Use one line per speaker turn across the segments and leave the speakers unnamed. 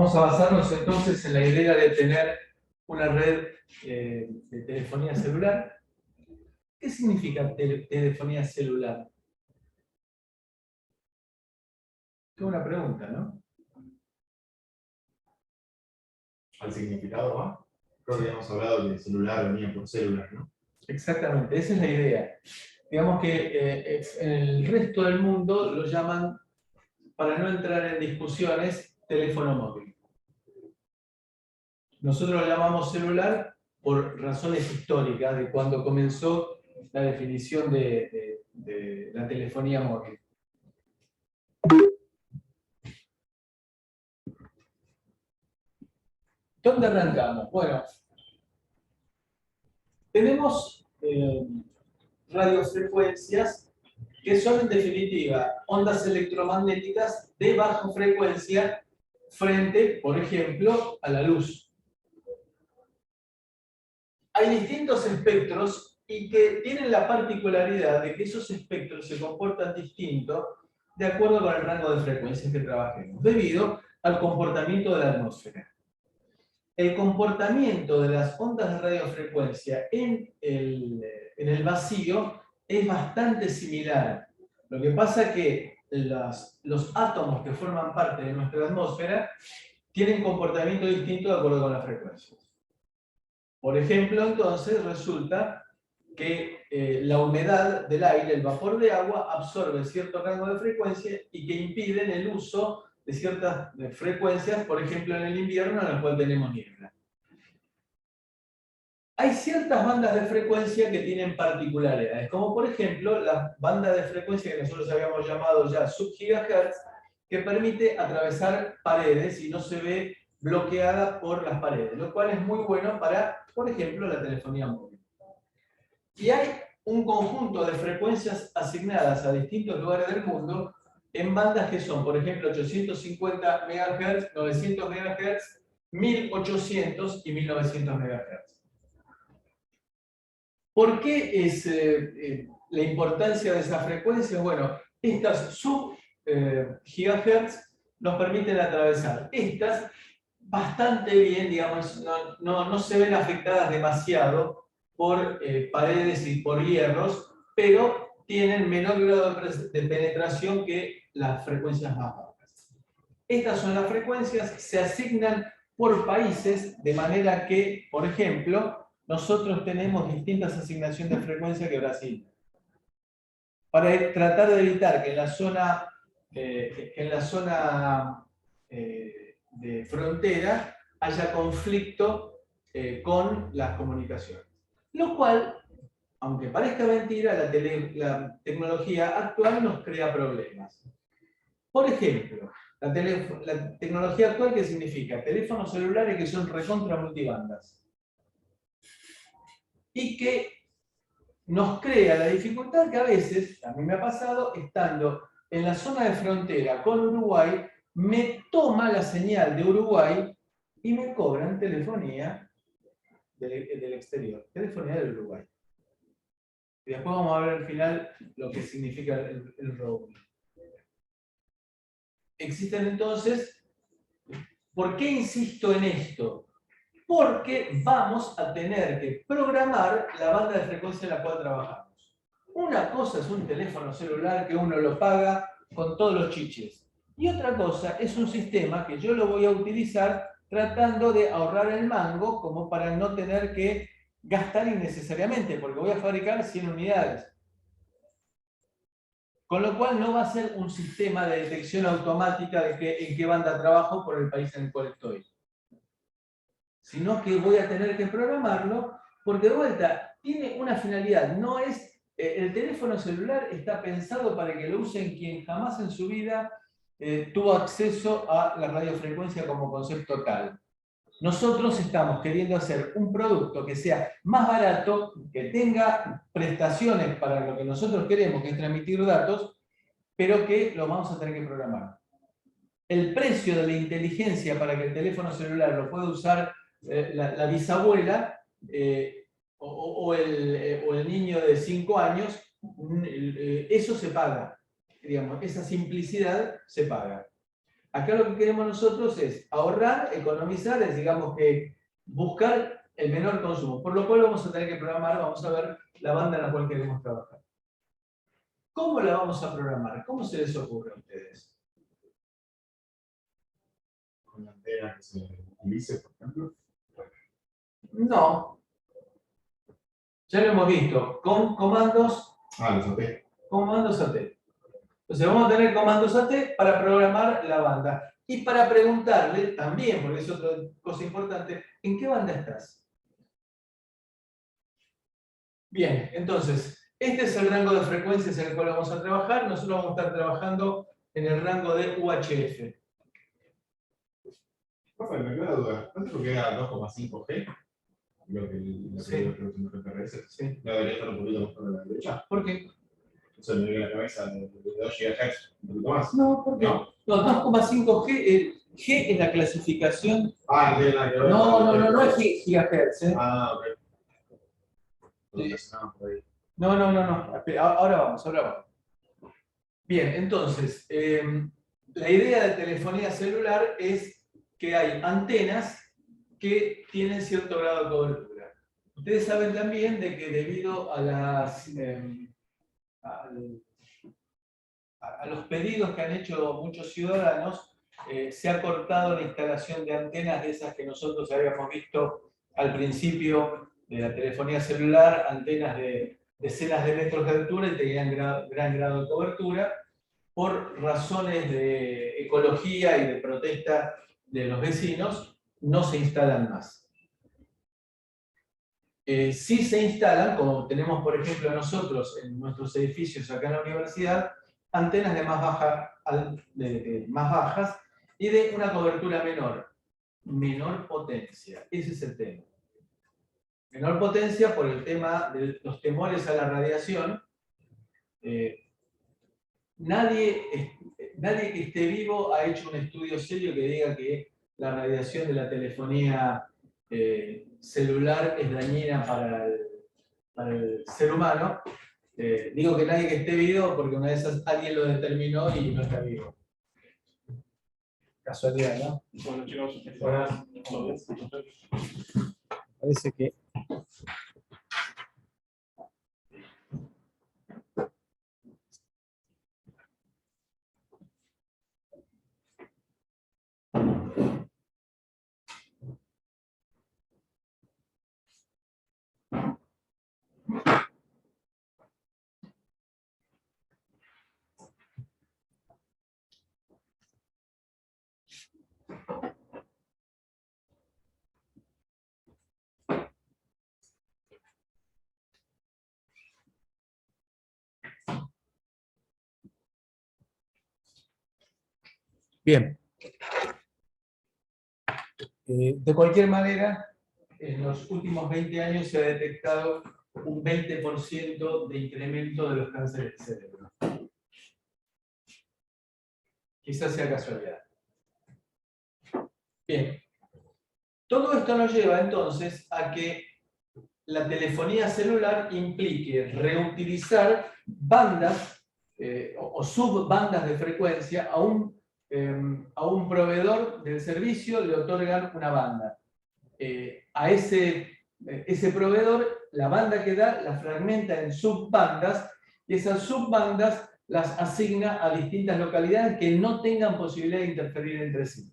Vamos a basarnos entonces en la idea de tener una red de telefonía celular. ¿Qué significa telefonía celular? Es una pregunta, ¿no?
¿Al significado va? Creo que habíamos hablado de celular, venía por células, ¿no?
Exactamente, esa es la idea. Digamos que en el resto del mundo lo llaman, para no entrar en discusiones, teléfono móvil. Nosotros lo llamamos celular por razones históricas de cuando comenzó la definición de la telefonía móvil. ¿Dónde arrancamos? Bueno, tenemos radiofrecuencias que son en definitiva ondas electromagnéticas de baja frecuencia frente, por ejemplo, a la luz. Hay distintos espectros y que tienen la particularidad de que esos espectros se comportan distinto de acuerdo con el rango de frecuencias que trabajemos, debido al comportamiento de la atmósfera. El comportamiento de las ondas de radiofrecuencia en el vacío es bastante similar. Lo que pasa es que los átomos que forman parte de nuestra atmósfera tienen comportamiento distinto de acuerdo con las frecuencias. Por ejemplo, entonces, resulta que la humedad del aire, el vapor de agua, absorbe cierto rango de frecuencia y que impiden el uso de ciertas frecuencias, por ejemplo, en el invierno, en el cual tenemos niebla. Hay ciertas bandas de frecuencia que tienen particularidades, como por ejemplo la banda de frecuencia que nosotros habíamos llamado ya sub-gigahertz, que permite atravesar paredes y no se ve bloqueada por las paredes, lo cual es muy bueno para, por ejemplo, la telefonía móvil. Y hay un conjunto de frecuencias asignadas a distintos lugares del mundo en bandas que son, por ejemplo, 850 MHz, 900 MHz, 1800 y 1900 MHz. ¿Por qué es la importancia de esas frecuencias? Bueno, estas sub-gigahertz nos permiten atravesar. Estas bastante bien, digamos, no se ven afectadas demasiado por paredes y por hierros, pero tienen menor grado de penetración que las frecuencias más bajas. Estas son las frecuencias que se asignan por países, de manera que, por ejemplo, nosotros tenemos distintas asignaciones de frecuencia que Brasil. Para tratar de evitar que en la zona de frontera haya conflicto con las comunicaciones. Lo cual, aunque parezca mentira, la tecnología actual nos crea problemas. Por ejemplo, la tecnología actual, ¿qué significa? Teléfonos celulares que son recontra multibandas. Y que nos crea la dificultad que a veces, a mí me ha pasado, estando en la zona de frontera con Uruguay, me toma la señal de Uruguay y me cobran telefonía del exterior, telefonía del Uruguay. Y después vamos a ver al final lo que significa el roaming. Existen entonces, ¿por qué insisto en esto? Porque vamos a tener que programar la banda de frecuencia en la cual trabajamos. Una cosa es un teléfono celular que uno lo paga con todos los chiches. Y otra cosa es un sistema que yo lo voy a utilizar tratando de ahorrar el mango como para no tener que gastar innecesariamente, porque voy a fabricar 100 unidades. Con lo cual no va a ser un sistema de detección automática de en qué banda trabajo por el país en el cual estoy. Sino que voy a tener que programarlo, porque de vuelta, tiene una finalidad, no es, el teléfono celular está pensado para que lo usen quien jamás en su vida tuvo acceso a la radiofrecuencia como concepto tal. Nosotros estamos queriendo hacer un producto que sea más barato, que tenga prestaciones para lo que nosotros queremos, que es transmitir datos, pero que lo vamos a tener que programar. El precio de la inteligencia para que el teléfono celular lo pueda usar la bisabuela o el niño de 5 años, eso se paga. Digamos, esa simplicidad se paga. Acá lo que queremos nosotros es ahorrar, economizar, es digamos que buscar el menor consumo. Por lo cual vamos a tener que programar, vamos a ver la banda en la cual queremos trabajar. ¿Cómo la vamos a programar? ¿Cómo se les ocurre a ustedes?
Con la antena que se utilice, por ejemplo.
No. Ya lo hemos visto, con comandos,
Los AP.
comandos AT. Entonces vamos a tener comandos AT para programar la banda. Y para preguntarle también, porque es otra cosa importante, ¿en qué banda estás? Bien, entonces, este es el rango de frecuencias en el cual vamos a trabajar. Nosotros vamos a estar trabajando en el rango de UHF.
Profe, me queda la duda. ¿Cuánto es lo que era 2,5G? Lo que la
Sí.
que los GPRS.
Sí.
¿No debería estar un poquito más para la derecha?
¿Por qué?
O sea, me viene a la cabeza de 2 GHz, un poquito más.
No, ¿por qué?
No.
No, 2,5G, G es la clasificación.
No tiene nada que ver.
No es gigahertz.
Ok.
Sí.
Por ahí.
No. Espera, ahora vamos. Bien, entonces, la idea de telefonía celular es que hay antenas que tienen cierto grado de cobertura. Ustedes saben también de que debido a los pedidos que han hecho muchos ciudadanos, se ha cortado la instalación de antenas de esas que nosotros habíamos visto al principio de la telefonía celular, antenas de decenas de metros de altura y tenían gran grado de cobertura. Por razones de ecología y de protesta de los vecinos, no se instalan más. Sí se instalan, como tenemos por ejemplo nosotros en nuestros edificios acá en la universidad, antenas de más bajas y de una cobertura menor potencia. Ese es el tema. Menor potencia por el tema de los temores a la radiación. Nadie que esté vivo ha hecho un estudio serio que diga que la radiación de la telefonía celular es dañina para el ser humano. Digo que nadie que esté vivo porque una de esas alguien lo determinó y no está vivo. Casualidad, ¿no?
Bueno, chicos,
Buenas. Parece que... Bien. De cualquier manera, en los últimos 20 años se ha detectado un 20% de incremento de los cánceres de cerebro. Quizás sea casualidad. Bien. Todo esto nos lleva entonces a que la telefonía celular implique reutilizar bandas o subbandas de frecuencia a un proveedor del servicio le otorgan una banda. A ese proveedor, la banda que da la fragmenta en subbandas y esas subbandas las asigna a distintas localidades que no tengan posibilidad de interferir entre sí.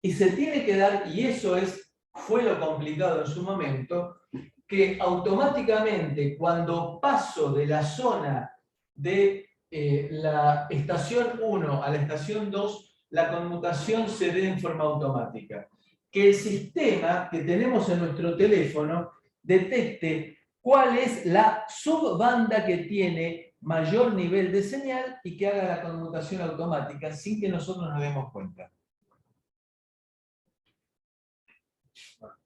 Y se tiene que dar, y eso fue lo complicado en su momento, que automáticamente cuando paso de la zona de la estación 1 a la estación 2, la conmutación se dé en forma automática. Que el sistema que tenemos en nuestro teléfono detecte cuál es la subbanda que tiene mayor nivel de señal y que haga la conmutación automática sin que nosotros nos demos cuenta.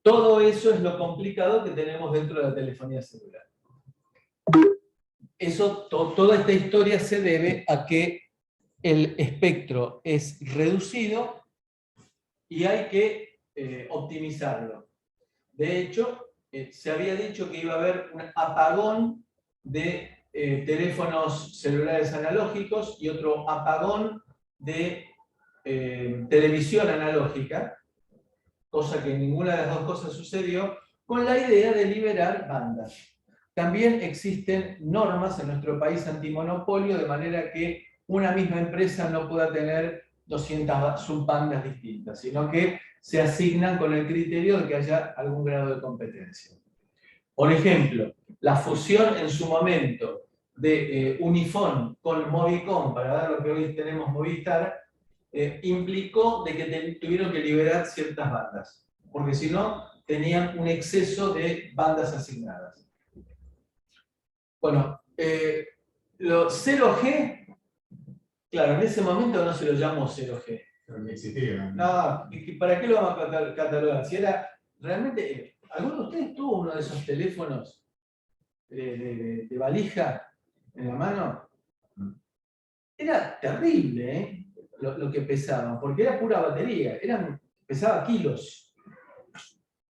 Todo eso es lo complicado que tenemos dentro de la telefonía celular. Toda esta historia se debe a que el espectro es reducido y hay que optimizarlo. De hecho, se había dicho que iba a haber un apagón de teléfonos celulares analógicos y otro apagón de televisión analógica, cosa que ninguna de las dos cosas sucedió, con la idea de liberar bandas. También existen normas en nuestro país antimonopolio, de manera que una misma empresa no pueda tener 200 subbandas distintas, sino que se asignan con el criterio de que haya algún grado de competencia. Por ejemplo, la fusión en su momento de Unifón con Movicom, para dar lo que hoy tenemos Movistar, implicó de que tuvieron que liberar ciertas bandas, porque si no, tenían un exceso de bandas asignadas. Bueno, los 0G, claro, en ese momento no se lo llamó 0G.
Pero ni existía.
No, ¿para qué lo vamos a catalogar? Si era realmente, ¿alguno de ustedes tuvo uno de esos teléfonos de valija en la mano? Era terrible, ¿eh? Lo que pesaban, porque era pura batería, pesaba kilos.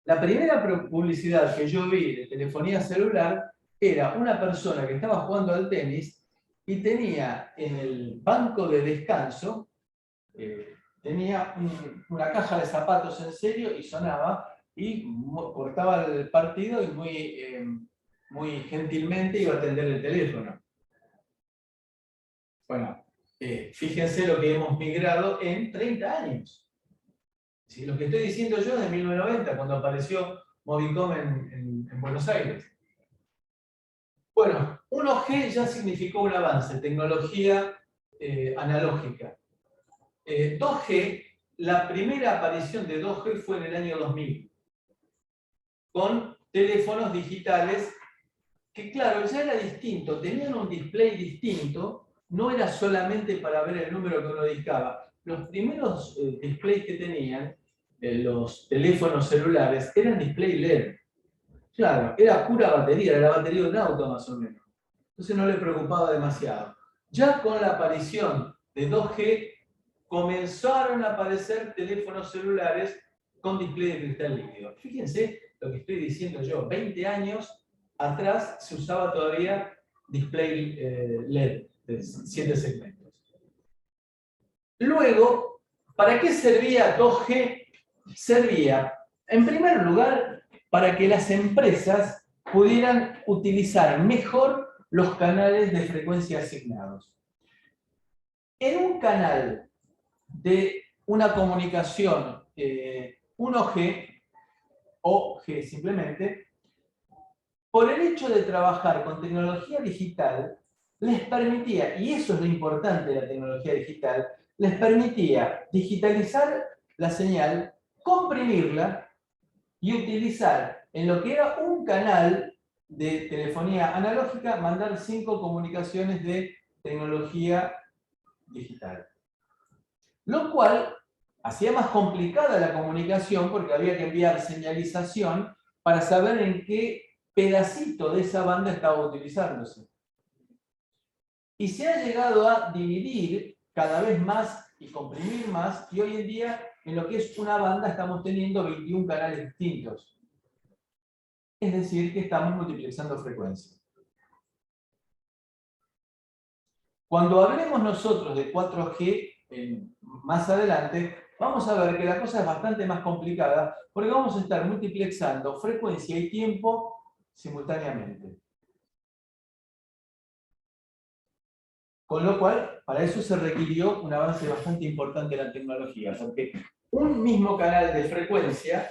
La primera publicidad que yo vi de telefonía celular era una persona que estaba jugando al tenis y tenía en el banco de descanso, tenía una caja de zapatos en serio y sonaba y cortaba el partido y muy gentilmente iba a atender el teléfono. Bueno, fíjense lo que hemos migrado en 30 años. ¿Sí? Lo que estoy diciendo yo es de 1990, cuando apareció Movicom en Buenos Aires. Bueno, 1G ya significó un avance, tecnología analógica. 2G, la primera aparición de 2G fue en el año 2000, con teléfonos digitales que, claro, ya era distinto, tenían un display distinto, no era solamente para ver el número que uno discaba. Los primeros displays que tenían los teléfonos celulares eran display LED. Claro, era pura batería, era la batería de un auto más o menos. Entonces no le preocupaba demasiado. Ya con la aparición de 2G, comenzaron a aparecer teléfonos celulares con display de cristal líquido. Fíjense lo que estoy diciendo yo, 20 años atrás se usaba todavía display LED de 7 segmentos. Luego, ¿para qué servía 2G? Servía, en primer lugar, para que las empresas pudieran utilizar mejor los canales de frecuencia asignados. En un canal de una comunicación 1G, o G simplemente, por el hecho de trabajar con tecnología digital, les permitía, y eso es lo importante de la tecnología digital, les permitía digitalizar la señal, comprimirla y utilizar en lo que era un canal de telefonía analógica, mandar 5 comunicaciones de tecnología digital. Lo cual hacía más complicada la comunicación porque había que enviar señalización para saber en qué pedacito de esa banda estaba utilizándose. Y se ha llegado a dividir cada vez más y comprimir más, y hoy en día en lo que es una banda estamos teniendo 21 canales distintos. Es decir, que estamos multiplicando frecuencias. Cuando hablemos nosotros de 4G más adelante, vamos a ver que la cosa es bastante más complicada porque vamos a estar multiplexando frecuencia y tiempo simultáneamente. Con lo cual, para eso se requirió un avance bastante importante en la tecnología, porque un mismo canal de frecuencia,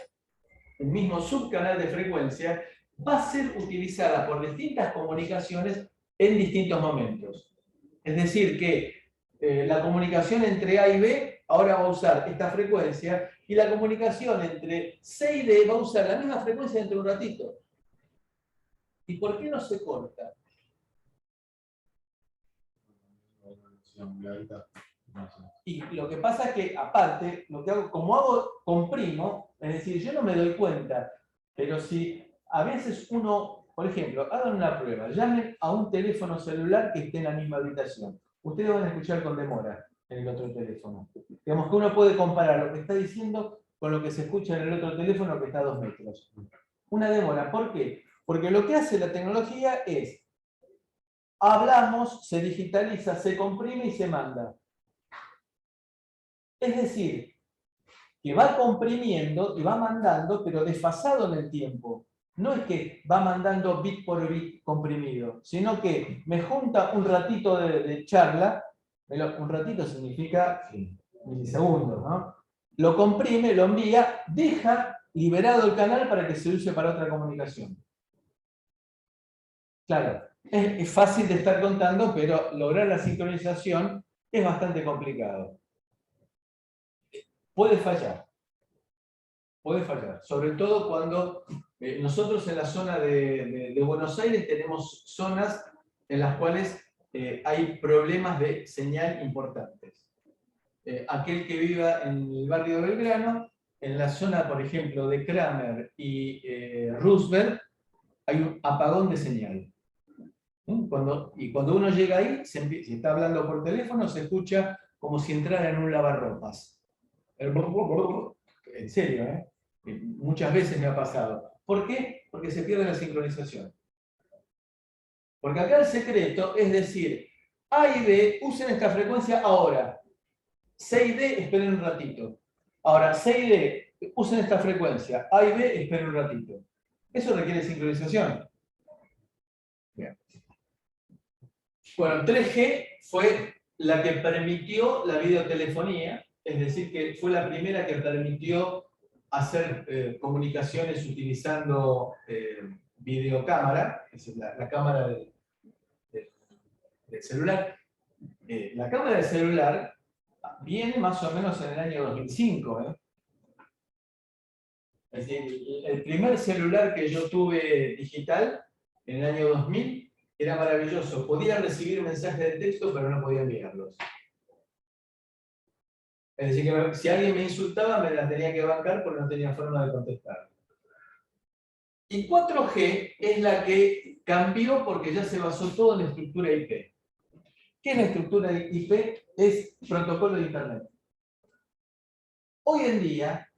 un mismo subcanal de frecuencia, va a ser utilizada por distintas comunicaciones en distintos momentos. Es decir, que la comunicación entre A y B ahora va a usar esta frecuencia, y la comunicación entre C y D va a usar la misma frecuencia dentro de un ratito. ¿Y por qué no se corta? Y lo que pasa es que, aparte, lo que hago, como comprimo, es decir, yo no me doy cuenta, pero si a veces uno, por ejemplo, hagan una prueba, llamen a un teléfono celular que esté en la misma habitación. Ustedes van a escuchar con demora en el otro teléfono. Digamos que uno puede comparar lo que está diciendo con lo que se escucha en el otro teléfono que está a 2 metros. Una demora, ¿por qué? Porque lo que hace la tecnología es, hablamos, se digitaliza, se comprime y se manda. Es decir, que va comprimiendo y va mandando, pero desfasado en el tiempo. No es que va mandando bit por bit comprimido, sino que me junta un ratito de charla, un ratito significa milisegundos, ¿no? Lo comprime, lo envía, deja liberado el canal para que se use para otra comunicación. Claro, es fácil de estar contando, pero lograr la sincronización es bastante complicado. Puede fallar, sobre todo cuando nosotros en la zona de Buenos Aires tenemos zonas en las cuales hay problemas de señal importantes. Aquel que viva en el barrio de Belgrano, en la zona, por ejemplo, de Kramer y Roosevelt, hay un apagón de señal. Cuando uno llega ahí, si está hablando por teléfono, se escucha como si entrara en un lavarropas. En serio, ¿eh? Muchas veces me ha pasado. ¿Por qué? Porque se pierde la sincronización. Porque acá el secreto es decir, A y B usen esta frecuencia ahora. C y D esperen un ratito. Ahora, C y D usen esta frecuencia. A y B esperen un ratito. Eso requiere sincronización. Bien. Bueno, 3G fue la que permitió la videotelefonía, es decir, que fue la primera que permitió hacer comunicaciones utilizando videocámara, es decir, la cámara del celular. La cámara del celular viene más o menos en el año 2005. Es decir, el primer celular que yo tuve digital en el año 2000 era maravilloso. Podía recibir mensajes de texto, pero no podía enviarlos. Es decir, que si alguien me insultaba, me la tenía que bancar porque no tenía forma de contestar. Y 4G es la que cambió porque ya se basó todo en la estructura IP. ¿Qué es la estructura IP? Es protocolo de Internet. Hoy en día,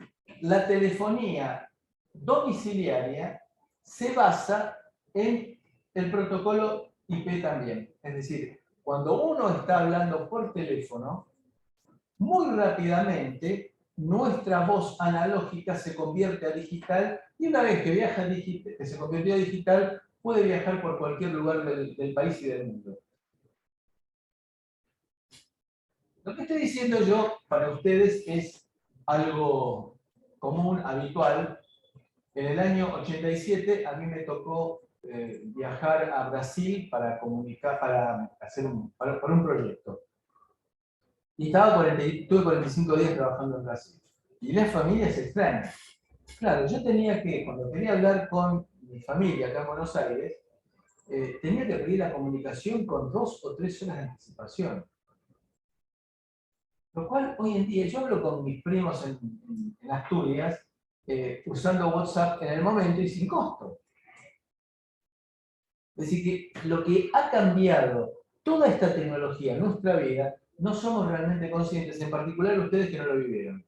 la telefonía domiciliaria se basa en el protocolo IP también. Es decir, cuando uno está hablando por teléfono, muy rápidamente nuestra voz analógica se convierte a digital y una vez que viaja que se convirtió a digital, puede viajar por cualquier lugar del país y del mundo. Lo que estoy diciendo yo para ustedes es algo común, habitual. En el año 87 a mí me tocó viajar a Brasil para comunicar, para un proyecto. Y tuve 45 días trabajando en Brasil. Y la familia se extraña. Claro, yo cuando quería hablar con mi familia acá en Buenos Aires, tenía que pedir la comunicación con 2 o 3 horas de anticipación. Lo cual hoy en día, yo hablo con mis primos en Asturias, usando WhatsApp en el momento y sin costo. Es decir, que lo que ha cambiado toda esta tecnología en nuestra vida, no somos realmente conscientes, en particular ustedes que no lo vivieron.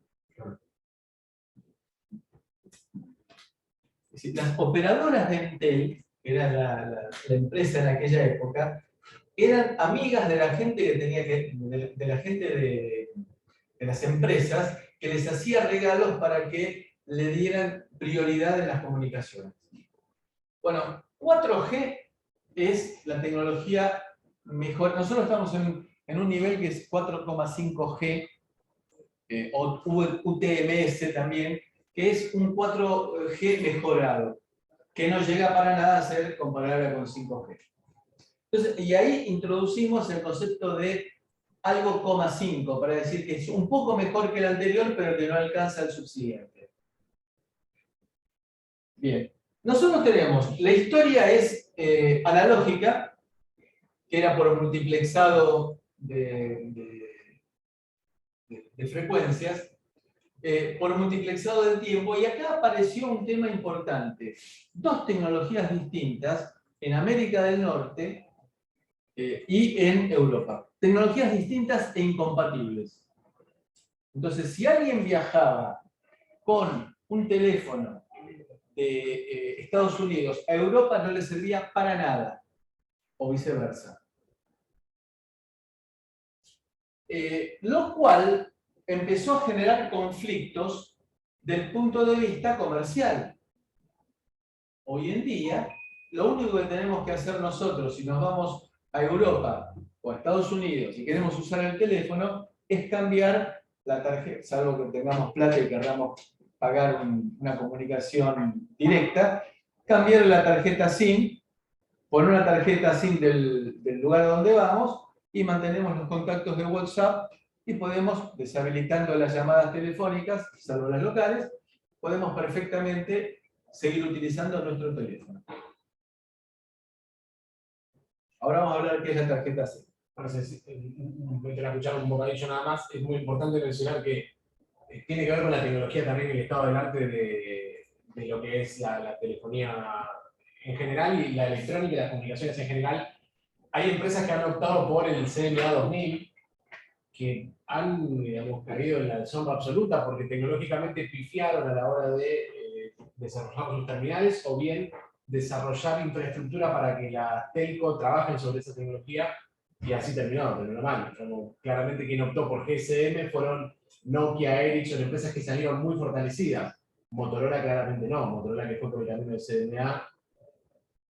Es decir, las operadoras de Entel, que era la empresa en aquella época, eran amigas de la gente que tenía de la gente de las empresas que les hacía regalos para que le dieran prioridad en las comunicaciones. Bueno, 4G es la tecnología mejor. Nosotros estamos en un nivel que es 4,5G, o UTMS también, que es un 4G mejorado, que no llega para nada a ser comparable con 5G. Entonces, y ahí introducimos el concepto de algo 5, para decir que es un poco mejor que el anterior, pero que no alcanza el subsiguiente. Bien. Nosotros tenemos, la historia es analógica, que era por multiplexado de frecuencias, por multiplexado de tiempo, y acá apareció un tema importante. 2 tecnologías distintas en América del Norte y en Europa. Tecnologías distintas e incompatibles. Entonces, si alguien viajaba con un teléfono de Estados Unidos a Europa, no le servía para nada, o viceversa. Lo cual empezó a generar conflictos del punto de vista comercial. Hoy en día, lo único que tenemos que hacer nosotros, si nos vamos a Europa o a Estados Unidos y queremos usar el teléfono, es cambiar la tarjeta, salvo que tengamos plata y queramos pagar una comunicación directa, cambiar la tarjeta SIM, poner una tarjeta SIM del lugar donde vamos y mantenemos los contactos de WhatsApp y podemos, deshabilitando las llamadas telefónicas, salvo las locales, podemos perfectamente seguir utilizando nuestro teléfono. Ahora vamos a hablar de qué es la tarjeta SIM.
Mientras escuchar un bocadillo nada más, es muy importante mencionar que tiene que ver con la tecnología también, el estado del arte de lo que es la telefonía en general y la electrónica y las comunicaciones en general. Hay empresas que han optado por el CMA 2000, que han, digamos, caído en la deshonra absoluta porque tecnológicamente pifiaron a la hora de desarrollar sus terminales o bien desarrollar infraestructura para que las telco trabajen sobre esa tecnología y así terminó mal. Como claramente quien optó por GSM fueron Nokia, Ericsson, empresas que salieron muy fortalecidas. Motorola claramente no. Motorola, que fue por el camino del CDMA,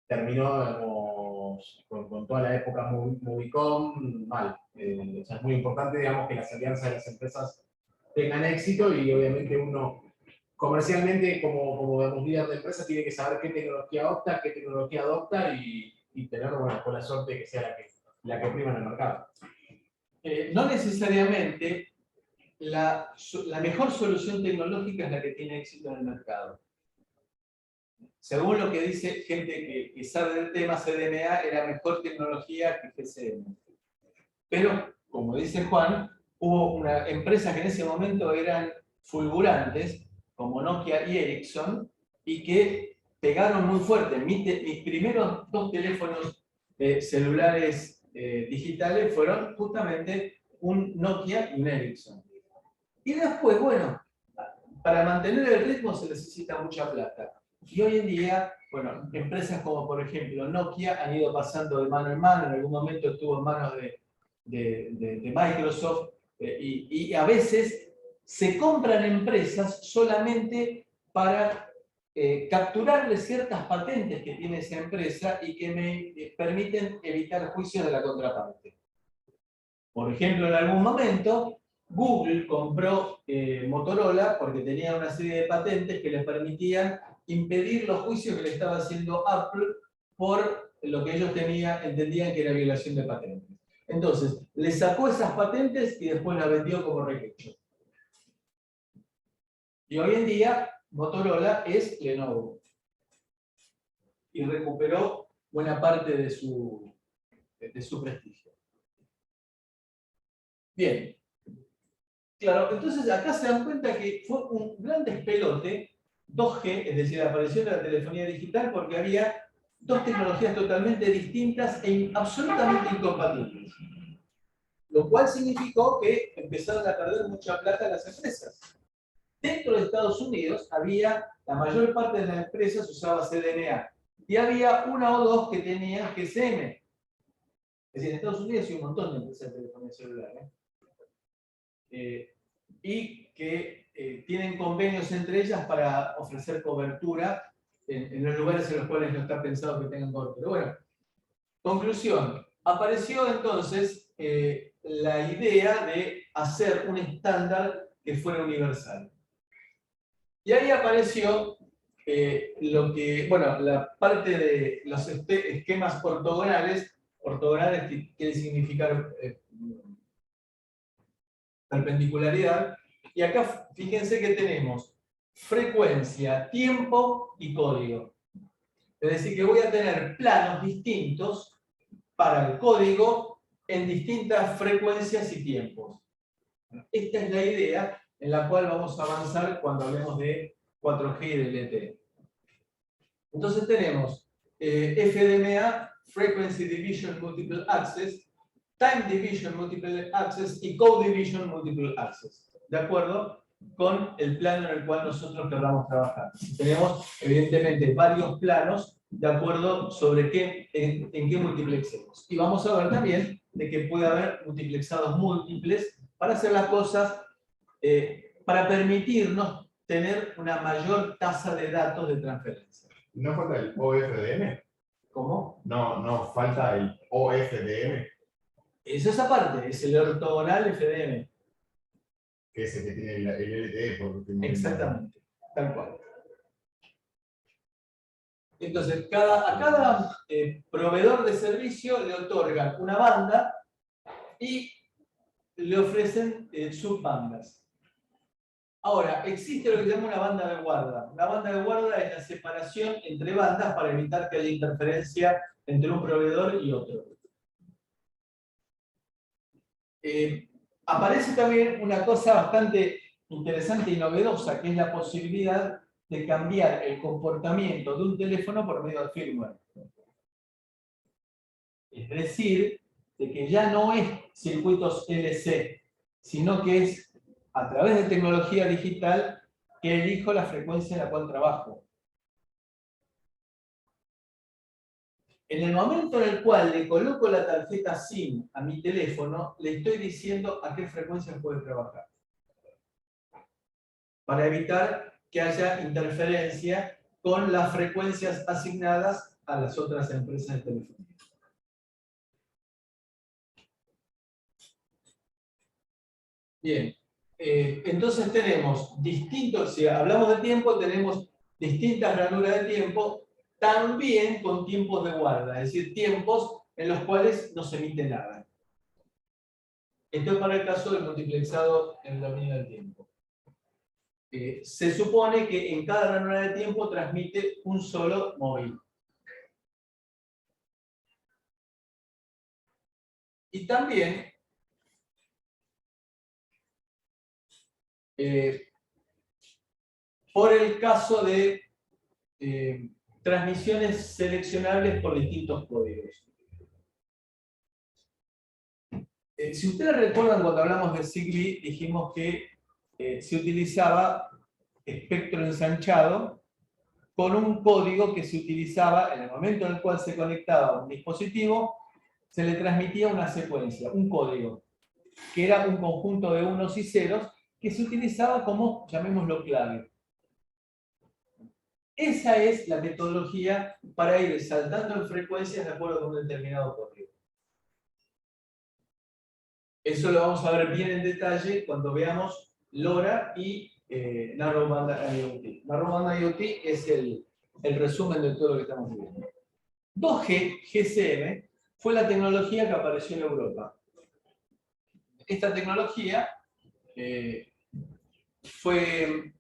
terminó, digamos, con toda la época Movicom mal. O sea, es muy importante, digamos, que las alianzas de las empresas tengan éxito y obviamente uno comercialmente, como digamos, líder de empresa, tiene que saber qué tecnología opta, qué tecnología adopta y tener, bueno, con la suerte de que sea la que prima en el mercado.
No necesariamente la mejor solución tecnológica es la que tiene éxito en el mercado. Según lo que dice gente que sabe del tema, CDMA era mejor tecnología que GSM. Pero, como dice Juan, hubo empresas que en ese momento eran fulgurantes, como Nokia y Ericsson, y que pegaron muy fuerte. Mis primeros 2 teléfonos celulares digitales fueron justamente un Nokia y un Ericsson. Y después, bueno, para mantener el ritmo se necesita mucha plata. Y hoy en día, bueno, empresas como por ejemplo Nokia han ido pasando de mano en mano, en algún momento estuvo en manos de Microsoft, y a veces se compran empresas solamente para capturarle ciertas patentes que tiene esa empresa y que me permiten evitar juicios de la contraparte. Por ejemplo, en algún momento, Google compró Motorola porque tenía una serie de patentes que les permitían impedir los juicios que le estaba haciendo Apple por lo que ellos entendían que era violación de patentes. Entonces, le sacó esas patentes y después las vendió como requecho. Y hoy en día, Motorola es Lenovo. Y recuperó buena parte de su prestigio. Bien. Claro, entonces acá se dan cuenta que fue un gran despelote 2G, es decir, apareció la telefonía digital porque había 2 tecnologías totalmente distintas e absolutamente incompatibles. Lo cual significó que empezaron a perder mucha plata las empresas. Dentro de Estados Unidos la mayor parte de las empresas usaba CDMA y había 1 o 2 que tenían GSM. Es decir, en Estados Unidos hay un montón de empresas de telefonía celular. Y que tienen convenios entre ellas para ofrecer cobertura en los lugares en los cuales no está pensado que tengan cobertura. Bueno, conclusión. Apareció entonces la idea de hacer un estándar que fuera universal. Y ahí apareció la parte de los esquemas ortogonales. Ortogonales quiere significar perpendicularidad. Y acá fíjense que tenemos frecuencia, tiempo y código. Es decir, que voy a tener planos distintos para el código en distintas frecuencias y tiempos. Esta es la idea en la cual vamos a avanzar cuando hablemos de 4G y de LTE. Entonces tenemos FDMA, Frequency Division Multiple Access, Time Division Multiple Access y Code Division Multiple Access. ¿De acuerdo? Con el plano en el cual nosotros queramos trabajar. Tenemos, evidentemente, varios planos de acuerdo sobre en qué multiplexemos. Y vamos a ver también de que puede haber multiplexados múltiples para hacer las cosas para permitirnos tener una mayor tasa de datos de transferencia.
¿No falta el OFDM?
¿Cómo?
No falta el OFDM,
Eso es aparte, es el ortogonal FDM.
que es el que tiene el LTE, por lo que
Exactamente, tal cual. Entonces, a cada proveedor de servicio le otorgan una banda y le ofrecen subbandas. Ahora, existe lo que se llama una banda de guarda. La banda de guarda es la separación entre bandas para evitar que haya interferencia entre un proveedor y otro. Aparece también una cosa bastante interesante y novedosa, que es la posibilidad de cambiar el comportamiento de un teléfono por medio de firmware. Es decir, de que ya no es circuitos LC, sino que es a través de tecnología digital que elijo la frecuencia en la cual trabajo. En el momento en el cual le coloco la tarjeta SIM a mi teléfono, le estoy diciendo a qué frecuencia puede trabajar. Para evitar que haya interferencia con las frecuencias asignadas a las otras empresas de telefonía. Bien, entonces tenemos distintos, si hablamos de tiempo, tenemos distintas ranuras de tiempo, también con tiempos de guarda, es decir, tiempos en los cuales no se emite nada. Esto es para el caso del multiplexado en la línea del tiempo. Se supone que en cada ranura de tiempo transmite un solo móvil. Y también por el caso de transmisiones seleccionables por distintos códigos. Si ustedes recuerdan cuando hablamos de Zigbee, dijimos que se utilizaba espectro ensanchado con un código que se utilizaba en el momento en el cual se conectaba a un dispositivo, se le transmitía una secuencia, un código, que era un conjunto de unos y ceros que se utilizaba como, llamémoslo, clave. Esa es la metodología para ir saltando en frecuencias de acuerdo con un determinado código. Eso lo vamos a ver bien en detalle cuando veamos LoRa y Narrowband IoT. Narrowband IoT es el resumen de todo lo que estamos viendo. 2G, GSM, fue la tecnología que apareció en Europa. Esta tecnología fue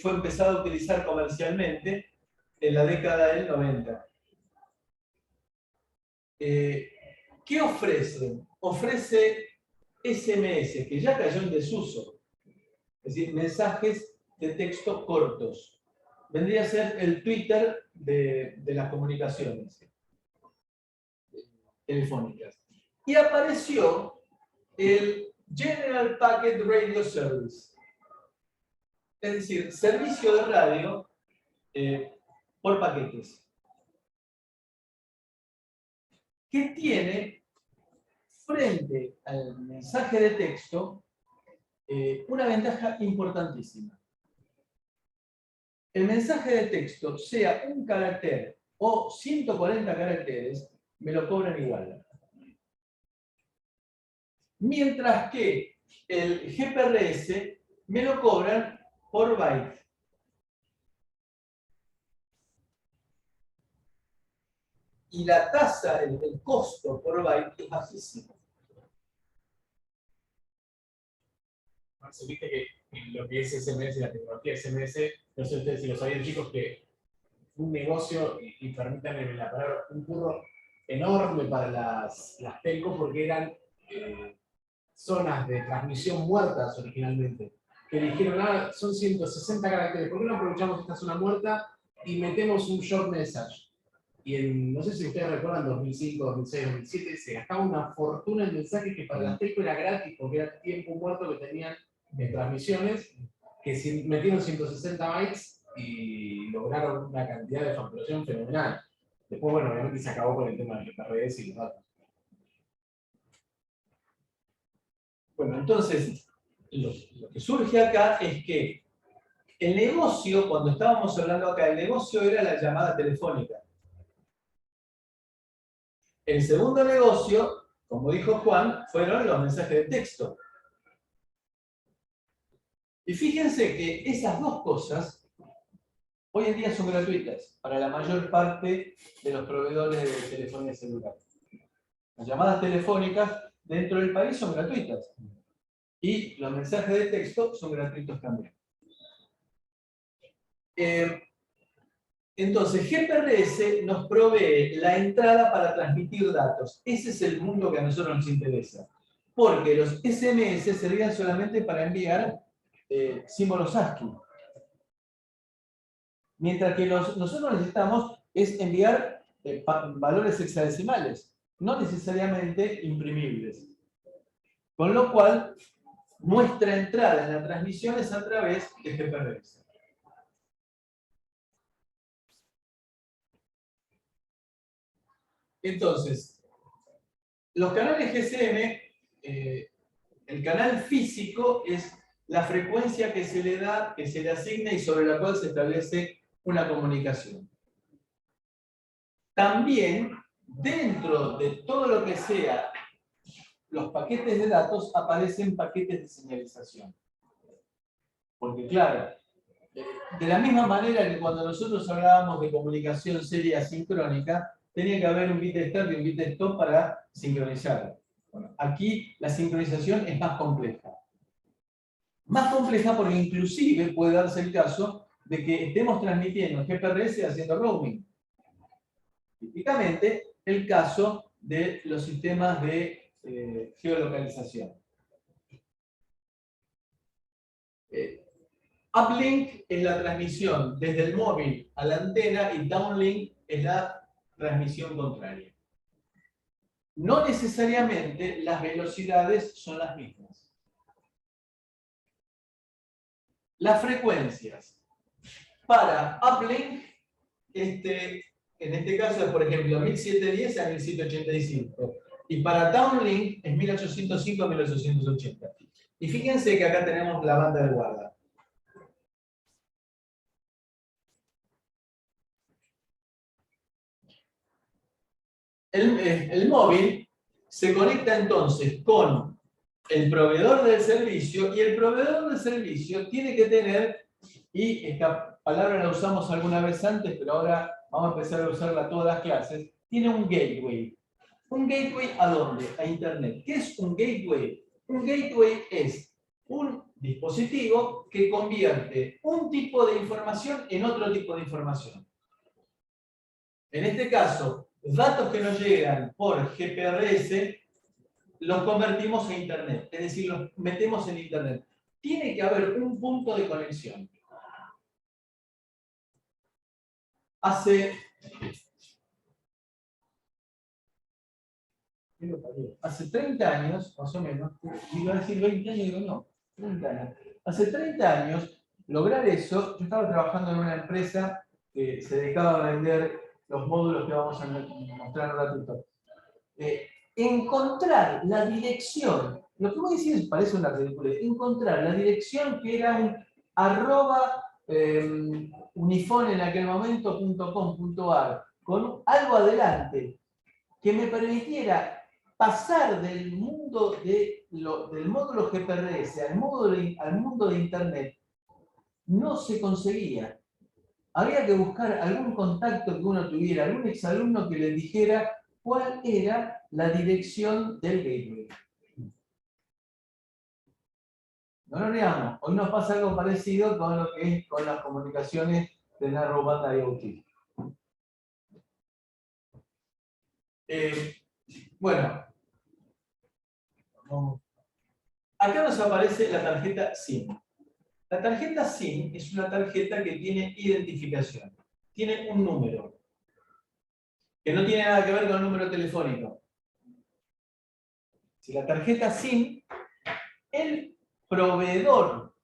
empezada a utilizar comercialmente en la década del 90. ¿Qué ofrece? Ofrece SMS, que ya cayó en desuso. Es decir, mensajes de texto cortos. Vendría a ser el Twitter de las comunicaciones telefónicas. Y apareció el General Packet Radio Service. Es decir, servicio de radio por paquetes. Que tiene frente al mensaje de texto una ventaja importantísima. El mensaje de texto, sea un carácter o 140 caracteres, me lo cobran igual. Mientras que el GPRS me lo cobran por byte. Y la tasa, el costo por byte es bajísimo.
Viste que lo que es SMS, la tecnología SMS, no sé ustedes si lo sabían, chicos, que un negocio, y permítanme la palabra, un curro enorme para las telcos, porque eran zonas de transmisión muertas originalmente, que dijeron, son 160 caracteres, ¿por qué no aprovechamos esta zona muerta y metemos un short message? Y no sé si ustedes recuerdan, 2005, 2006, 2007, se gastaba una fortuna en mensajes que para las telcos era gratis, porque era tiempo muerto que tenían de transmisiones, que metieron 160 bytes y lograron una cantidad de facturación fenomenal. Después, bueno, obviamente se acabó con el tema del GPRS y los datos.
Entonces, lo que surge acá es que el negocio, cuando estábamos hablando acá, el negocio era la llamada telefónica. El segundo negocio, como dijo Juan, fueron los mensajes de texto. Y fíjense que esas dos cosas hoy en día son gratuitas para la mayor parte de los proveedores de telefonía celular. Las llamadas telefónicas dentro del país son gratuitas. Y los mensajes de texto son gratuitos también. Entonces, GPRS nos provee la entrada para transmitir datos. Ese es el mundo que a nosotros nos interesa. Porque los SMS servían solamente para enviar símbolos ASCII. Mientras que nosotros necesitamos es enviar valores hexadecimales, no necesariamente imprimibles. Con lo cual, nuestra entrada en la transmisión es a través de GPRS. Entonces, los canales GSM, el canal físico es la frecuencia que se le da, que se le asigna y sobre la cual se establece una comunicación. También, dentro de todo lo que sea los paquetes de datos, aparecen paquetes de señalización. Porque claro, de la misma manera que cuando nosotros hablábamos de comunicación seria sincrónica, tenía que haber un bit de start y un bit de stop para sincronizar. Bueno, aquí la sincronización es más compleja. Más compleja porque inclusive puede darse el caso de que estemos transmitiendo GPRS haciendo roaming. Típicamente el caso de los sistemas de geolocalización. Uplink es la transmisión desde el móvil a la antena y downlink es la transmisión contraria. No necesariamente las velocidades son las mismas. Las frecuencias para uplink, en este caso es por ejemplo 1710 a 1785 y para downlink es 1805 a 1880. Y fíjense que acá tenemos la banda de guarda. El móvil se conecta entonces con el proveedor del servicio y el proveedor del servicio tiene que tener, y esta palabra la usamos alguna vez antes, pero ahora vamos a empezar a usarla todas las clases, tiene un gateway. ¿Un gateway a dónde? A Internet. ¿Qué es un gateway? Un gateway es un dispositivo que convierte un tipo de información en otro tipo de información. En este caso, datos que nos llegan por GPRS los convertimos a Internet, es decir, los metemos en Internet. Tiene que haber un punto de conexión. Hace 30 años, más o menos, iba a decir 20 años, digo no, 30 años. Hace 30 años, lograr eso, yo estaba trabajando en una empresa que se dedicaba a vender los módulos que vamos a mostrar un ratito. Encontrar la dirección, lo que voy a decir parece una ridícula, encontrar la dirección que era un @unifone en aquel momento .com.ar con algo adelante que me permitiera pasar del mundo del módulo GPRS al mundo de Internet, no se conseguía. Había que buscar algún contacto que uno tuviera, algún exalumno que le dijera cuál era la dirección del gateway. No lo negamos, hoy nos pasa algo parecido con lo que es con las comunicaciones de Narrowband IoT. Bueno, acá nos aparece la tarjeta SIM. La tarjeta SIM es una tarjeta que tiene identificación, tiene un número, que no tiene nada que ver con el número telefónico. Si la tarjeta SIM, el proveedor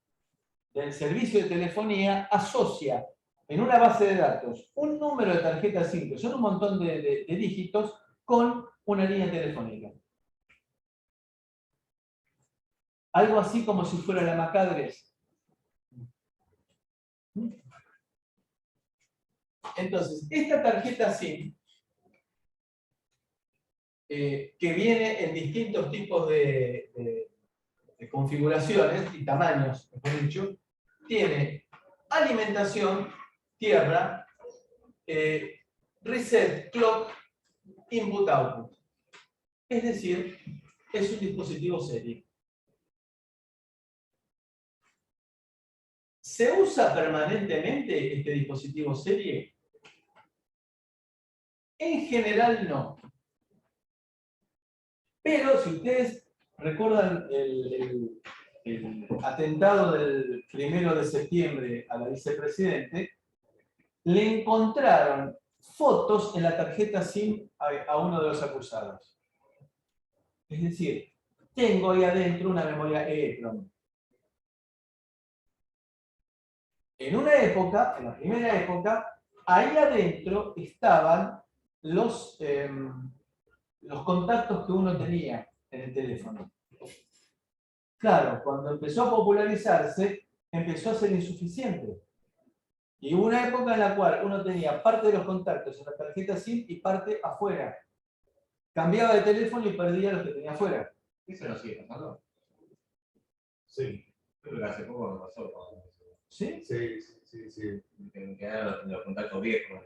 del servicio de telefonía asocia en una base de datos un número de tarjeta SIM, que son un montón de dígitos, con una línea telefónica. Algo así como si fuera la Macadres. Entonces, esta tarjeta SIM, que viene en distintos tipos de configuraciones y tamaños, mejor dicho, tiene alimentación, tierra, reset, clock, input, output. Es decir, es un dispositivo serie. ¿Se usa permanentemente este dispositivo serie? En general no. Pero si ustedes recuerdan el atentado del 1 de septiembre a la vicepresidente, le encontraron fotos en la tarjeta SIM a uno de los acusados. Es decir, tengo ahí adentro una memoria EEPROM. En una época, en la primera época, ahí adentro estaban los contactos que uno tenía en el teléfono. Claro, cuando empezó a popularizarse, empezó a ser insuficiente. Y hubo una época en la cual uno tenía parte de los contactos en la tarjeta SIM y parte afuera. Cambiaba de teléfono y perdía los que tenía afuera.
¿Eso no sigue pasando?
Sí.
Creo que hace poco me pasó.
¿Sí?
Sí.
Me quedaron los contactos viejos.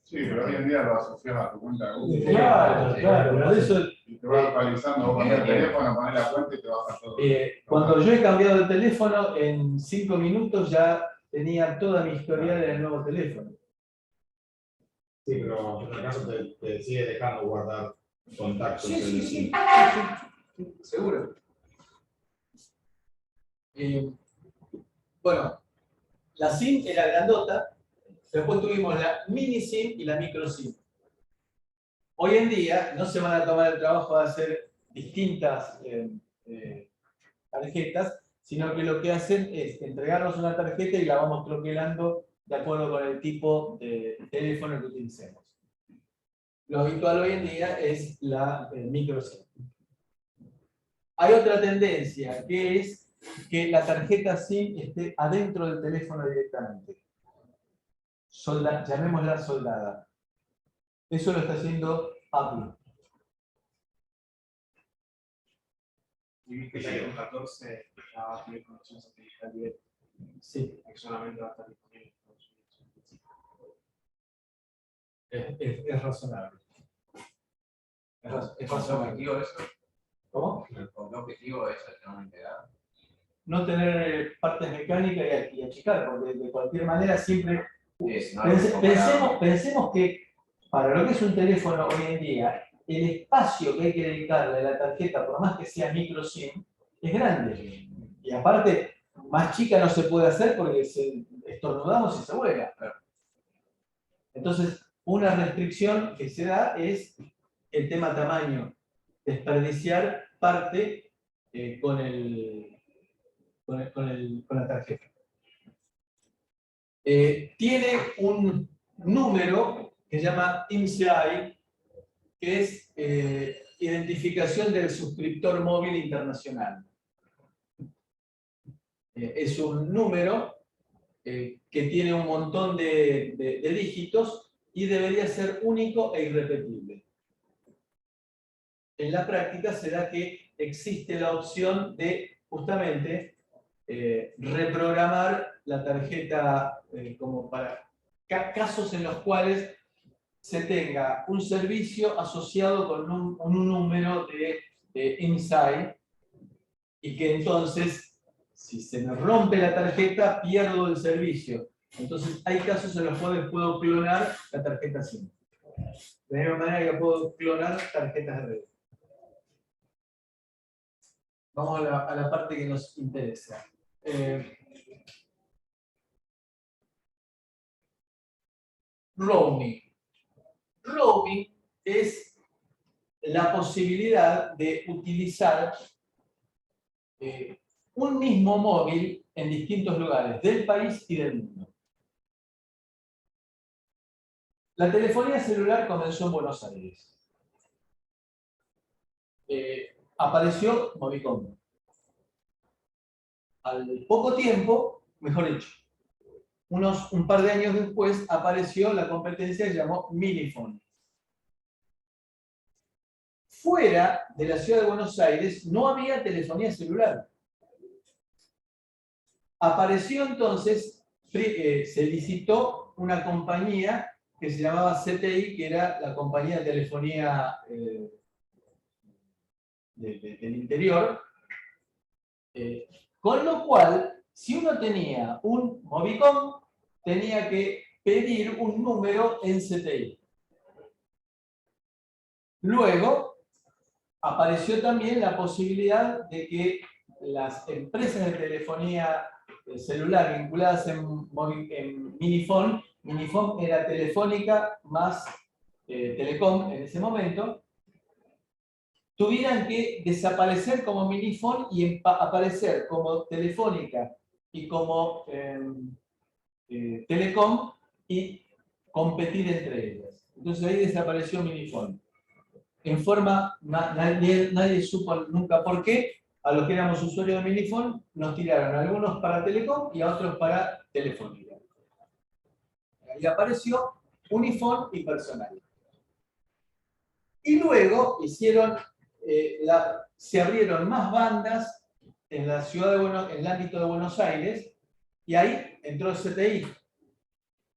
Sí, pero hoy en día lo asocias a tu cuenta de Google.
Claro, por eso
Y te va actualizando, vos pones el teléfono, pones la cuenta y te baja todo.
cuando yo he cambiado de teléfono, en 5 minutos ya tenía toda mi historial en el nuevo teléfono.
Sí, pero en el caso te sigue dejando guardar contactos.
Sí, seguro. Bueno, la SIM era grandota, después tuvimos la mini SIM y la micro SIM. Hoy en día no se van a tomar el trabajo de hacer distintas tarjetas, sino que lo que hacen es entregarnos una tarjeta y la vamos troquelando de acuerdo con el tipo de teléfono que utilicemos. Lo habitual hoy en día es la micro SIM. Hay otra tendencia, que es que la tarjeta SIM esté adentro del teléfono directamente. Llamémosla soldada. Eso lo está haciendo Apple.
Y viste que el iPhone 14 ya va a tener conexión satelital directa.
Sí.
Que solamente va a estar disponible en Estados Unidos.
Es razonable. Es
¿Con qué
razonable.
objetivo eso?
¿Cómo?
¿Con qué objetivo es el tema integral?
No tener partes mecánicas y achicar, porque de cualquier manera siempre... Pensemos que para lo que es un teléfono hoy en día, el espacio que hay que dedicarle a la tarjeta, por más que sea micro SIM, es grande. Y aparte, más chica no se puede hacer porque estornudamos y se vuela. Entonces, una restricción que se da es el tema tamaño. Desperdiciar parte con la tarjeta. Tiene un número que se llama IMSI, que es identificación del suscriptor móvil internacional. Es un número que tiene un montón de dígitos y debería ser único e irrepetible. En la práctica se da que existe la opción de justamente reprogramar la tarjeta como para casos en los cuales se tenga un servicio asociado con un número de IMSI y que entonces, si se me rompe la tarjeta, pierdo el servicio. Entonces hay casos en los cuales puedo clonar la tarjeta SIM. De la misma manera que puedo clonar tarjetas de red. Vamos a la parte que nos interesa. Roaming. Roaming es la posibilidad de utilizar un mismo móvil en distintos lugares del país y del mundo. La telefonía celular comenzó en Buenos Aires. Apareció Movicom. al poco tiempo, mejor dicho, un par de años después, apareció la competencia que se llamó Minifone. Fuera de la ciudad de Buenos Aires no había telefonía celular. Apareció entonces, se licitó una compañía que se llamaba CTI, que era la compañía de telefonía del interior, con lo cual, si uno tenía un Movicom, tenía que pedir un número en CTI. Luego, apareció también la posibilidad de que las empresas de telefonía celular vinculadas en Minifone, Minifone era Telefónica más Telecom en ese momento, tuvieran que desaparecer como Minifone y aparecer como Telefónica y como Telecom y competir entre ellas. Entonces ahí desapareció Minifone. En forma, nadie supo nunca por qué. A los que éramos usuarios de Minifone nos tiraron algunos para Telecom y a otros para Telefónica. Y apareció Unifone y Personal. Y luego hicieron, se abrieron más bandas en la ciudad en el ámbito de Buenos Aires, y ahí entró el CTI.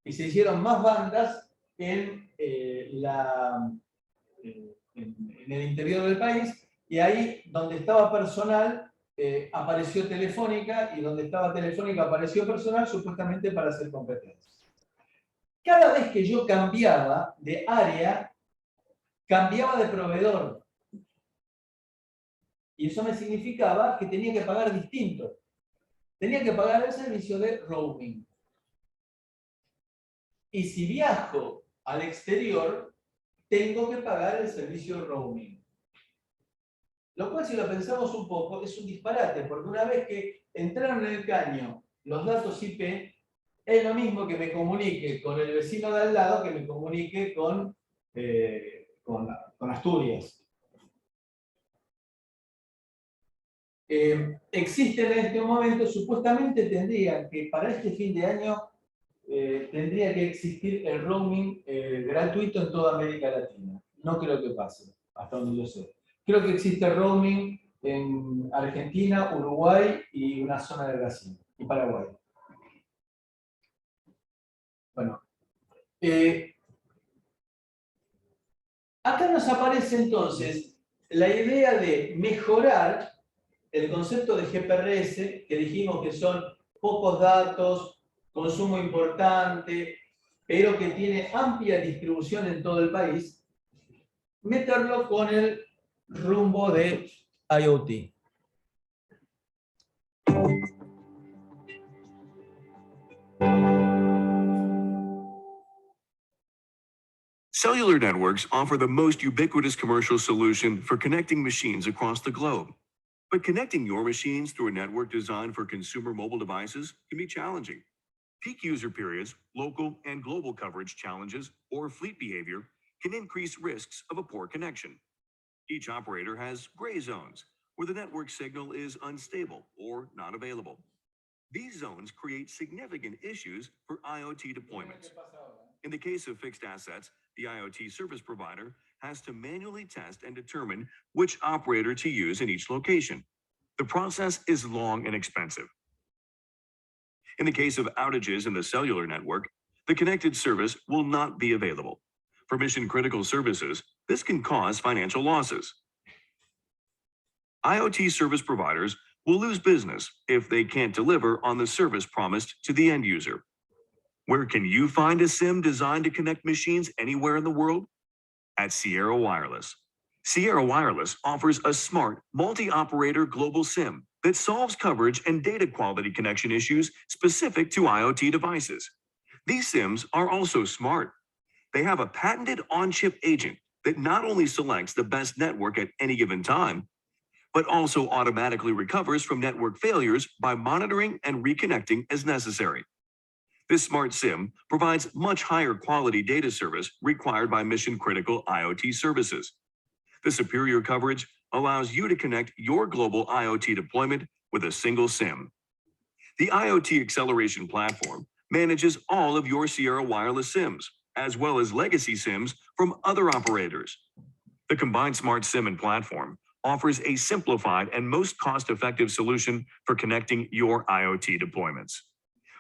Y se hicieron más bandas en el interior del país, y ahí donde estaba Personal apareció Telefónica, y donde estaba Telefónica apareció Personal, supuestamente para hacer competencia. Cada vez que yo cambiaba de área, cambiaba de proveedor. Y eso me significaba que tenía que pagar distinto. Tenía que pagar el servicio de roaming. Y si viajo al exterior, tengo que pagar el servicio de roaming. Lo cual, si lo pensamos un poco, es un disparate, porque una vez que entraron en el caño los datos IP, es lo mismo que me comunique con el vecino de al lado que me comunique con Asturias. Existen en este momento, supuestamente tendrían que, para este fin de año, tendría que existir el roaming gratuito en toda América Latina. No creo que pase, hasta donde yo sé. Creo que existe roaming en Argentina, Uruguay y una zona de Brasil, y Paraguay. Bueno, acá nos aparece entonces la idea de mejorar el concepto de GPRS, que dijimos que son pocos datos, consumo importante, pero que tiene amplia distribución en todo el país, meterlo con el rumbo de IoT.
Cellular networks offer the most ubiquitous commercial solution for connecting machines across the globe. But connecting your machines through a network designed for consumer mobile devices can be challenging. Peak user periods, local and global coverage challenges, or fleet behavior can increase risks of a poor connection. Each operator has gray zones, where the network signal is unstable or not available. These zones create significant issues for IoT deployments. In the case of fixed assets, the IoT service provider has to manually test and determine which operator to use in each location. The process is long and expensive. In the case of outages in the cellular network, the connected service will not be available. For mission-critical services, this can cause financial losses. IoT service providers will lose business if they can't deliver on the service promised to the end user. Where can you find a SIM designed to connect machines anywhere in the world? At Sierra Wireless. Sierra Wireless offers a smart, multi-operator global SIM that solves coverage and data quality connection issues specific to IoT devices. These SIMs are also smart. They have a patented on-chip agent that not only selects the best network at any given time, but also automatically recovers from network failures by monitoring and reconnecting as necessary. This smart SIM provides much higher quality data service required by mission-critical IoT services. The superior coverage allows you to connect your global IoT deployment with a single SIM, The IoT Acceleration Platform manages all of your Sierra Wireless SIMs, as well as legacy SIMs from other operators. The combined Smart SIM and platform offers a simplified and most cost-effective solution for connecting your IoT deployments.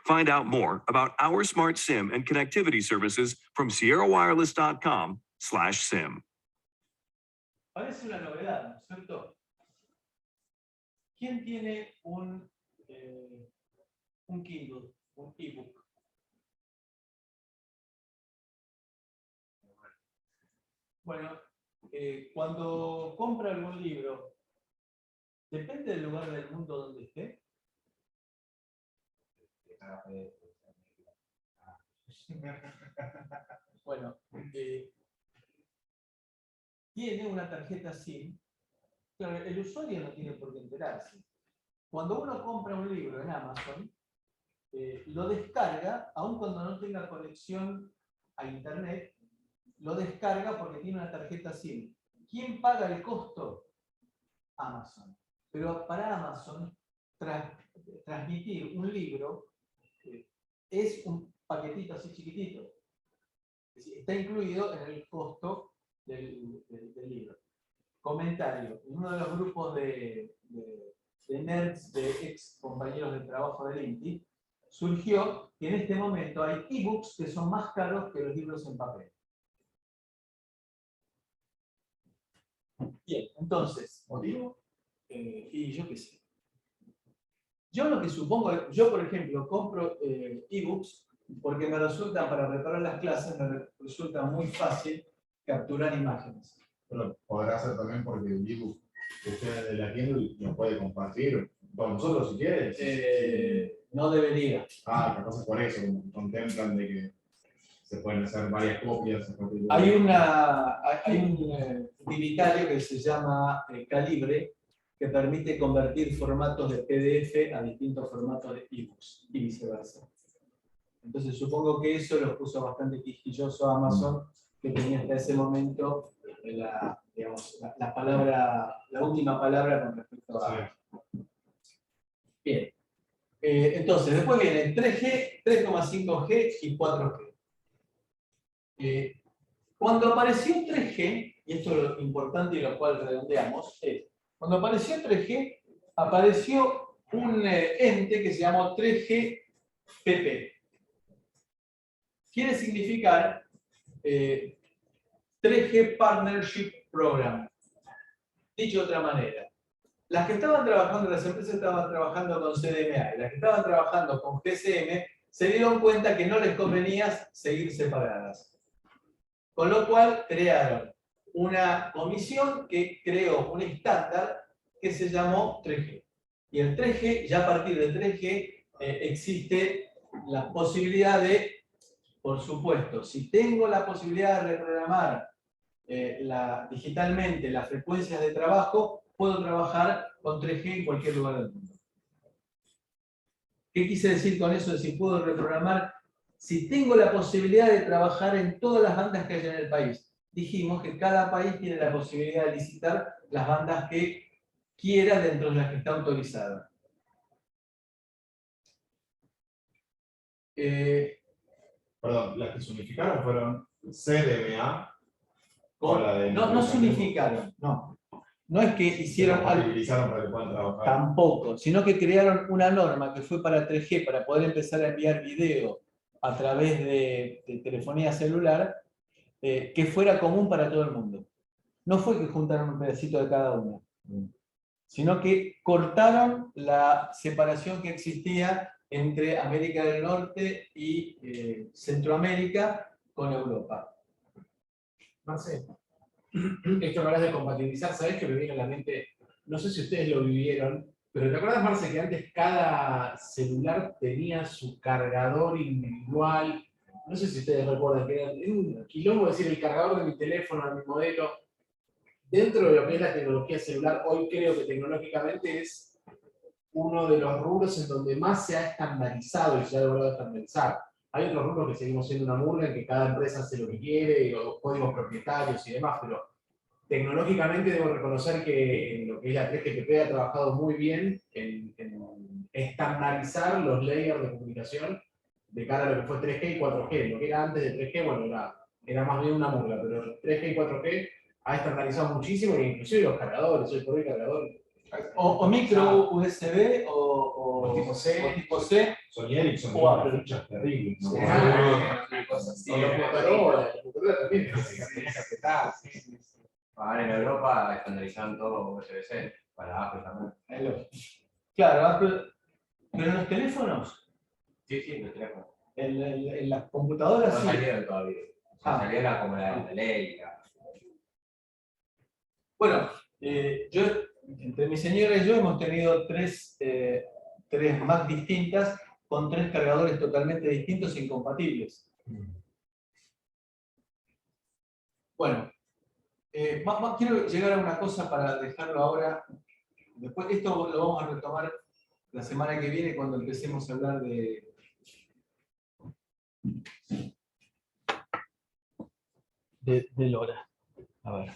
Find out more about our Smart SIM and connectivity services from sierrawireless.com/SIM.
Parece una novedad, ¿no es cierto? ¿Quién tiene un Kindle, un ebook? Bueno, cuando compra algún libro, depende del lugar del mundo donde esté. Bueno, tiene una tarjeta SIM, pero el usuario no tiene por qué enterarse. Cuando uno compra un libro en Amazon, lo descarga, aun cuando no tenga conexión a Internet, lo descarga porque tiene una tarjeta SIM. ¿Quién paga el costo? Amazon. Pero para Amazon, transmitir un libro es un paquetito así chiquitito. Es decir, está incluido en el costo del libro. Comentario. En uno de los grupos de nerds, de ex compañeros de trabajo del INTI, surgió que en este momento hay ebooks que son más caros que los libros en papel. Bien, entonces, ¿motivo? Y yo qué sé. Yo lo que supongo, yo por ejemplo compro ebooks porque me resulta, para preparar las clases, me resulta muy fácil capturar imágenes.
Pero podrá ser también porque el ebook que usted de la Kindle lo puede compartir con nosotros si quiere.
No debería.
Capaz es por eso, como contemplan de que se pueden hacer varias copias.
Hay un utilitario que se llama Calibre, que permite convertir formatos de PDF a distintos formatos de ebooks y viceversa. Entonces supongo que eso lo puso bastante quisquilloso a Amazon, que tenía hasta ese momento la última palabra con respecto a... Bien. Entonces, después vienen 3G, 3,5G y 4G. Cuando apareció 3G, y esto es lo importante y lo cual redondeamos, es, cuando apareció 3G, apareció un ente que se llamó 3GPP. Quiere significar 3G Partnership Program. Dicho de otra manera, las que estaban trabajando, las empresas estaban trabajando con CDMA y las que estaban trabajando con GSM se dieron cuenta que no les convenía seguir separadas. Con lo cual crearon una comisión que creó un estándar que se llamó 3G. Y el 3G, ya a partir del 3G, existe la posibilidad de, por supuesto, si tengo la posibilidad de reprogramar digitalmente las frecuencias de trabajo, puedo trabajar con 3G en cualquier lugar del mundo. ¿Qué quise decir con eso de si puedo reprogramar? Si tengo la posibilidad de trabajar en todas las bandas que hay en el país. Dijimos que cada país tiene la posibilidad de licitar las bandas que quiera dentro de las que está autorizada.
Perdón, las que se unificaron fueron CDMA.
No se unificaron, no. No es que hicieron algo,
para que puedan trabajar.
tampoco, sino que crearon una norma que fue para 3G, para poder empezar a enviar video a través de telefonía celular, que fuera común para todo el mundo. No fue que juntaron un pedacito de cada uno, sino que cortaron la separación que existía entre América del Norte y Centroamérica con Europa.
Marce, esto que hablas de compatibilizar, ¿sabés que me viene a la mente? No sé si ustedes lo vivieron, pero ¿te acuerdas, Marce, que antes cada celular tenía su cargador individual? No sé si ustedes recuerdan que era un quilombo decir el cargador de mi teléfono, de mi modelo. Dentro de lo que es la tecnología celular, hoy creo que tecnológicamente es uno de los rubros en donde más se ha estandarizado y se ha logrado estandarizar. Hay otros rubros que seguimos siendo una murga en que cada empresa hace lo que quiere, los códigos propietarios y demás, pero tecnológicamente debo reconocer que en lo que es la 3GPP ha trabajado muy bien en estandarizar los layers de comunicación de cara a lo que fue 3G y 4G. Lo que era antes de 3G, bueno, era más bien una murga, pero 3G y 4G ha estandarizado muchísimo, e inclusive los cargadores, hoy por hoy cargadores.
O micro USB o
tipo C.
o tipo C.
Sony Ericsson,
O
unas
Apple.
fichas terribles. ¿no?
Una cosa así.
Y los computadoras también, tenías carpetas.
Ahora en Europa estandarizaron todo USB-C, para Apple también.
Claro, Apple, pero en los teléfonos,
Sí, sí, los teléfonos.
en las computadoras
No
sí.
salieron todavía. O sea,
Ah.
salieron como la ley.
Bueno, yo, entre mi señora y yo hemos tenido tres Mac distintas con 3 cargadores totalmente distintos e incompatibles. Bueno, quiero llegar a una cosa para dejarlo ahora. Después esto lo vamos a retomar la semana que viene cuando empecemos a hablar de LoRa. A ver.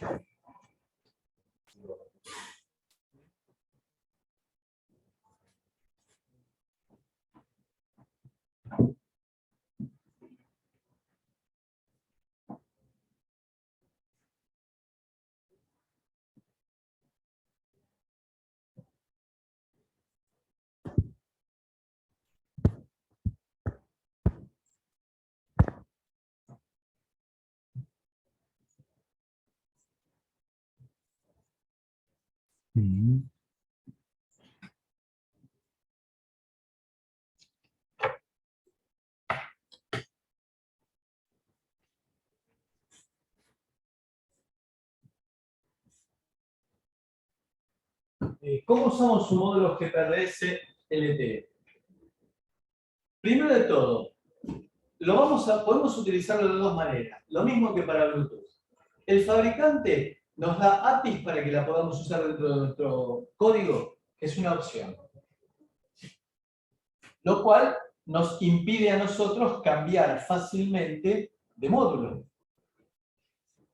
¿Cómo usamos un módulo GPRS LTE? Primero de todo, podemos utilizarlo de 2 maneras, lo mismo que para Bluetooth. El fabricante nos da APIs para que la podamos usar dentro de nuestro código, es una opción. Lo cual nos impide a nosotros cambiar fácilmente de módulo.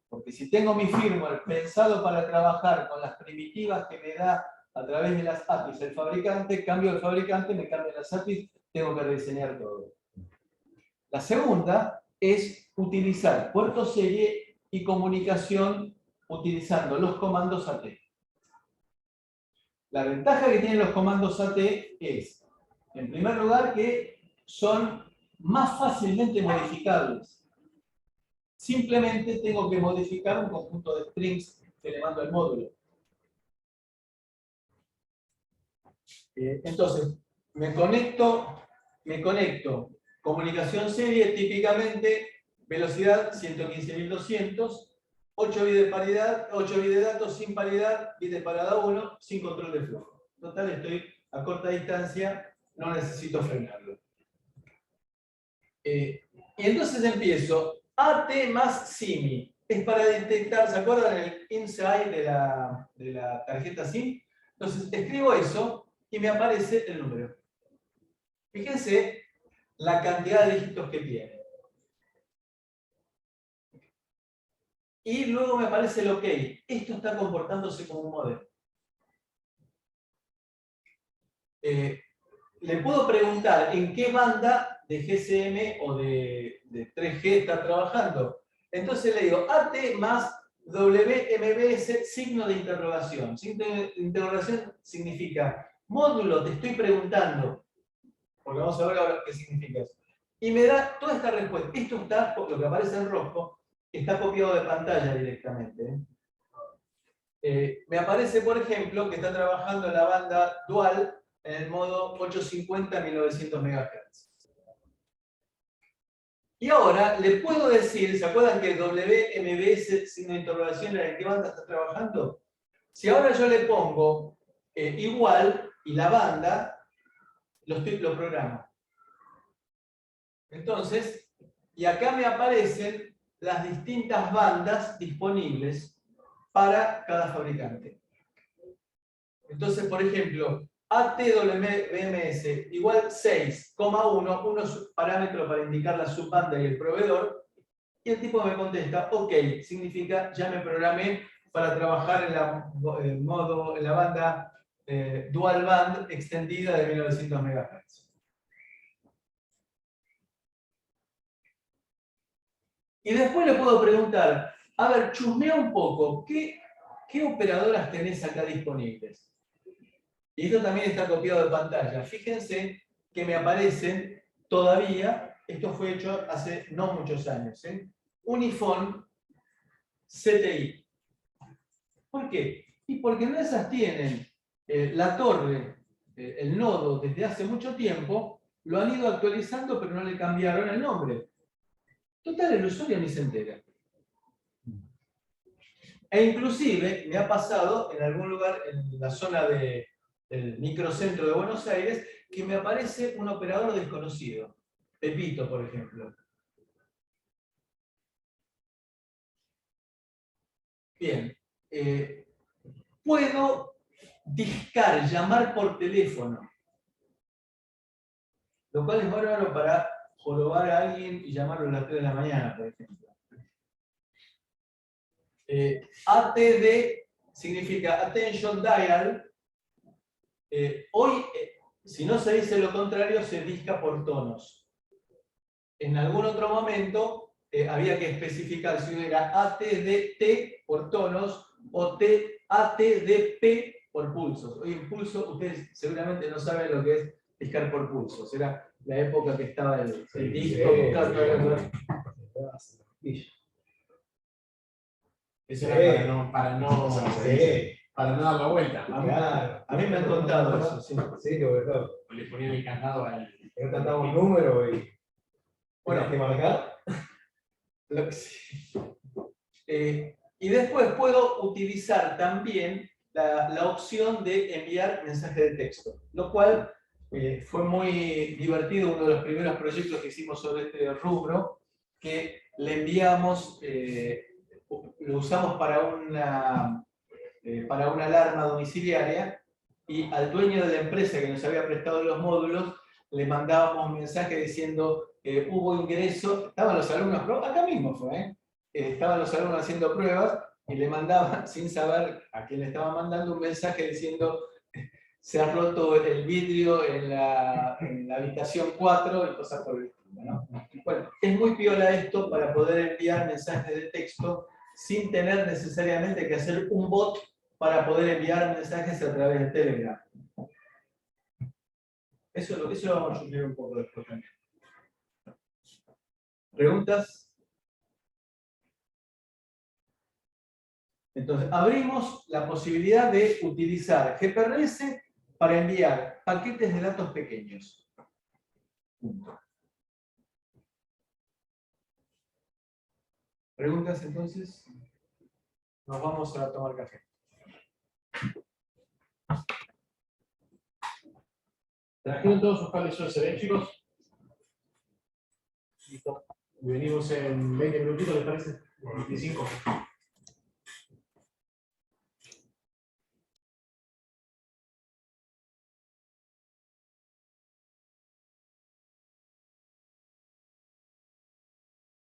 Porque si tengo mi firmware pensado para trabajar con las primitivas que me da a través de las APIs el fabricante, cambio el fabricante, me cambia las APIs, tengo que rediseñar todo. La segunda es utilizar puerto serie y comunicación utilizando los comandos AT. La ventaja que tienen los comandos AT es, en primer lugar, que son más fácilmente modificables. Simplemente tengo que modificar un conjunto de strings que le mando al módulo. Entonces, me conecto, comunicación serie, típicamente, velocidad 115.200, 8 bits de paridad, 8 bits de datos sin paridad, bit de parada 1, sin control de flujo. Total, estoy a corta distancia, no necesito frenarlo. Y entonces empiezo, AT más SIMI, es para detectar, ¿se acuerdan el inside de la tarjeta SIM? Entonces escribo eso, y me aparece el número. Fíjense la cantidad de dígitos que tiene. Y luego me aparece el OK. Esto está comportándose como un modem. Le puedo preguntar en qué banda de GSM o de 3G está trabajando. Entonces le digo AT más WMBS, signo de interrogación. Signo de interrogación significa módulo, te estoy preguntando, porque vamos a ver ahora qué significa eso. Y me da toda esta respuesta. Esto está, lo que aparece en rojo, está copiado de pantalla directamente. Me aparece, por ejemplo, que está trabajando en la banda dual en el modo 850-1900 MHz. Y ahora le puedo decir, ¿se acuerdan que WMBS, signo de interrogación, en qué banda está trabajando? Si ahora yo le pongo igual y la banda, lo programo. Entonces, y acá me aparecen las distintas bandas disponibles para cada fabricante. Entonces, por ejemplo, ATWMS igual 6,1, uno es parámetro para indicar la subbanda y el proveedor, y el tipo me contesta, OK, significa ya me programé para trabajar en la banda dual band extendida de 1900 MHz. Y después le puedo preguntar, a ver, chusmea un poco, ¿qué operadoras tenés acá disponibles? Y esto también está copiado de pantalla. Fíjense que me aparecen todavía, esto fue hecho hace no muchos años, Unifone CTI. ¿Por qué? Y porque en esas tienen la torre, el nodo desde hace mucho tiempo, lo han ido actualizando pero no le cambiaron el nombre. Total, el usuario ni se entera. E inclusive me ha pasado en algún lugar en la zona del microcentro de Buenos Aires que me aparece un operador desconocido. Pepito, por ejemplo. Bien. Puedo discar, llamar por teléfono. Lo cual es bárbaro para jorobar a alguien y llamarlo a las 3 de la mañana, por ejemplo. ATD significa Attention Dial. Hoy, si no se dice lo contrario, se disca por tonos. En algún otro momento había que especificar si era ATDT por tonos o ATDP por pulsos. Hoy en pulso, ustedes seguramente no saben lo que es discar por pulsos. Era la época que estaba el disco.
Eso era para no dar la vuelta.
Claro, a mí me han contado eso. Sí,
Sí, que bueno,
Le ponían el candado al.
yo cantaba un número y.
Bueno,
¿Tienes que marcar?
Y después puedo utilizar también la opción de enviar mensaje de texto, lo cual fue muy divertido, uno de los primeros proyectos que hicimos sobre este rubro, que le enviamos, lo usamos para una alarma domiciliaria, y al dueño de la empresa que nos había prestado los módulos, le mandábamos un mensaje diciendo hubo ingreso, estaban los alumnos, acá mismo fue, estaban los alumnos haciendo pruebas, y le mandaban, sin saber a quién le estaba mandando, un mensaje diciendo se ha roto el vidrio en la habitación 4 y cosas por el estilo, ¿no? Bueno, es muy piola esto para poder enviar mensajes de texto sin tener necesariamente que hacer un bot para poder enviar mensajes a través de Telegram. Eso lo vamos a sufrir un poco después también. ¿Preguntas? Entonces, abrimos la posibilidad de utilizar GPRS para enviar paquetes de datos pequeños. Punto. ¿Preguntas entonces? Nos vamos a tomar café.
¿Trajeron todos sus cables USB, chicos? Listo. Venimos en 20 minutitos, ¿les parece? 25.